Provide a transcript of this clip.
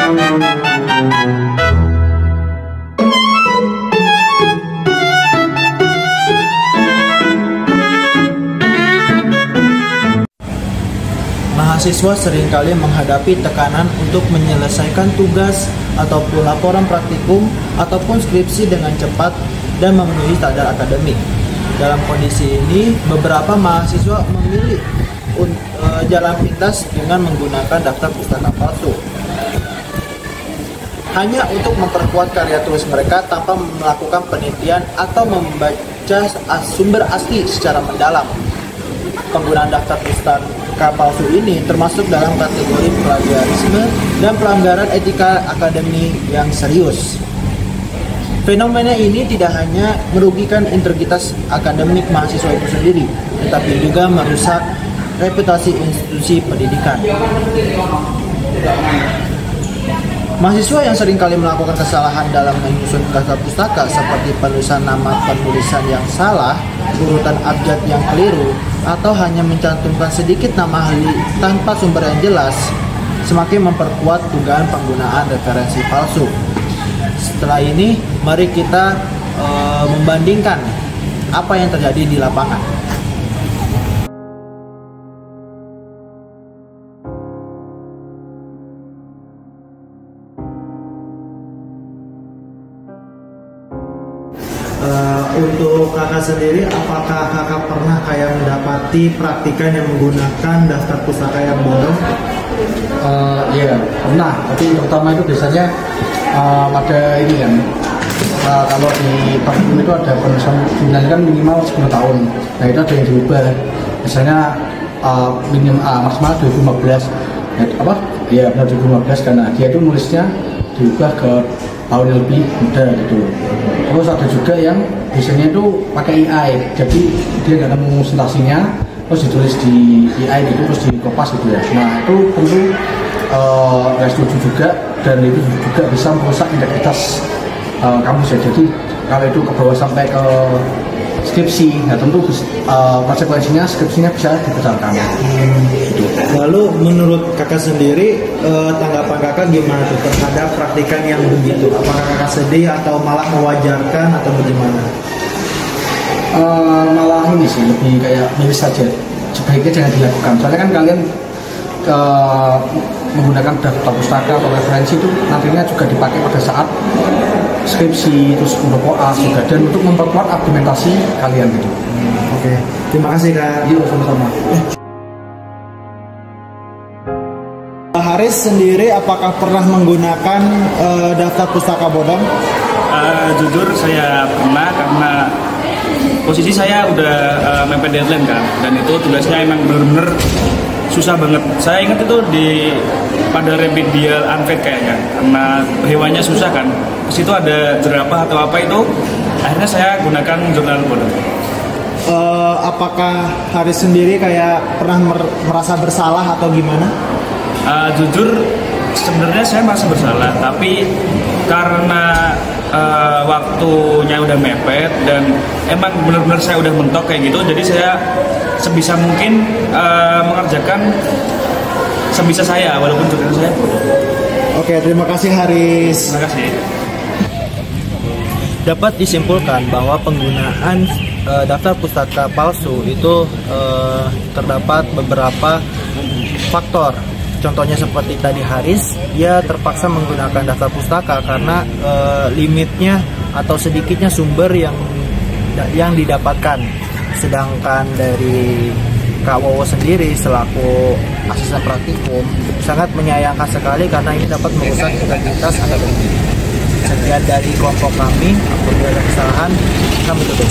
Mahasiswa seringkali menghadapi tekanan untuk menyelesaikan tugas ataupun laporan praktikum ataupun skripsi dengan cepat dan memenuhi standar akademik. Dalam kondisi ini, beberapa mahasiswa memilih jalan pintas dengan menggunakan daftar pustaka palsu. Hanya untuk memperkuat karya tulis mereka tanpa melakukan penelitian atau membaca sumber asli secara mendalam. Penggunaan daftar pustaka palsu ini termasuk dalam kategori plagiarisme dan pelanggaran etika akademik yang serius. Fenomena ini tidak hanya merugikan integritas akademik mahasiswa itu sendiri, tetapi juga merusak reputasi institusi pendidikan. Mahasiswa yang seringkali melakukan kesalahan dalam menyusun daftar pustaka seperti penulisan nama penulisan yang salah, urutan abjad yang keliru, atau hanya mencantumkan sedikit nama ahli tanpa sumber yang jelas, semakin memperkuat dugaan penggunaan referensi palsu. Setelah ini, mari kita membandingkan apa yang terjadi di lapangan. Untuk kakak sendiri, apakah kakak pernah kayak mendapati praktikan yang menggunakan daftar pustaka yang bodong? Iya, pernah. Tapi terutama itu biasanya pada ini kan, kalau di praktikum itu ada penulisan jumlahnya kan minimal 10 tahun. Nah itu ada yang diubah. Biasanya maksimal 2015. Ya benar 2015 karena dia itu nulisnya diubah ke tahun yang lebih muda gitu. Terus ada juga yang biasanya itu pakai AI, jadi dia nggak nemu sintasinya, terus ditulis di AI gitu, terus dikopas gitu ya. Nah itu tentu nggak setuju juga, dan itu juga bisa merusak integritas kampus ya. Jadi kalau itu ke bawah sampai ke skripsi, nah tentu konsekuensinya skripsinya bisa dibatalkan. Lalu menurut kakak sendiri, tanggapan kakak gimana tuh terhadap praktikan yang begitu? Apakah kakak sedih atau malah mewajarkan atau bagaimana? Malah ini sih lebih kayak miris saja, sebaiknya jangan dilakukan. Soalnya kan kalian menggunakan daftar pustaka atau referensi itu nantinya juga dipakai pada saat skripsi, terus untuk koas juga, dan untuk memperkuat argumentasi kalian gitu. Oke, terima kasih kak. Yuk sama-sama. Haris sendiri, apakah pernah menggunakan daftar pustaka bodong? Jujur saya pernah, karena posisi saya udah mepet deadline kan, dan itu tugasnya emang bener-bener susah banget. Saya ingat itu pada remedial unpaid kayaknya, karena hewannya susah kan. Di situ ada jerapah atau apa itu, akhirnya saya gunakan jurnal bodong. Apakah Haris sendiri kayak pernah merasa bersalah atau gimana? Jujur sebenarnya saya masih bersalah, tapi karena waktunya udah mepet dan emang benar-benar saya udah mentok kayak gitu, jadi saya sebisa mungkin mengerjakan sebisa saya walaupun jurnal saya bodong. Oke, terima kasih Haris. Terima kasih. Dapat disimpulkan bahwa penggunaan daftar pustaka palsu itu terdapat beberapa faktor. Contohnya seperti tadi Haris, dia terpaksa menggunakan daftar pustaka karena limitnya atau sedikitnya sumber yang didapatkan. Sedangkan dari Kak Wowo sendiri selaku asisten praktikum sangat menyayangkan sekali karena ini dapat merusak integritas akademik. Sekian dari kelompok kami, apabila ada kesalahan, kami tutup.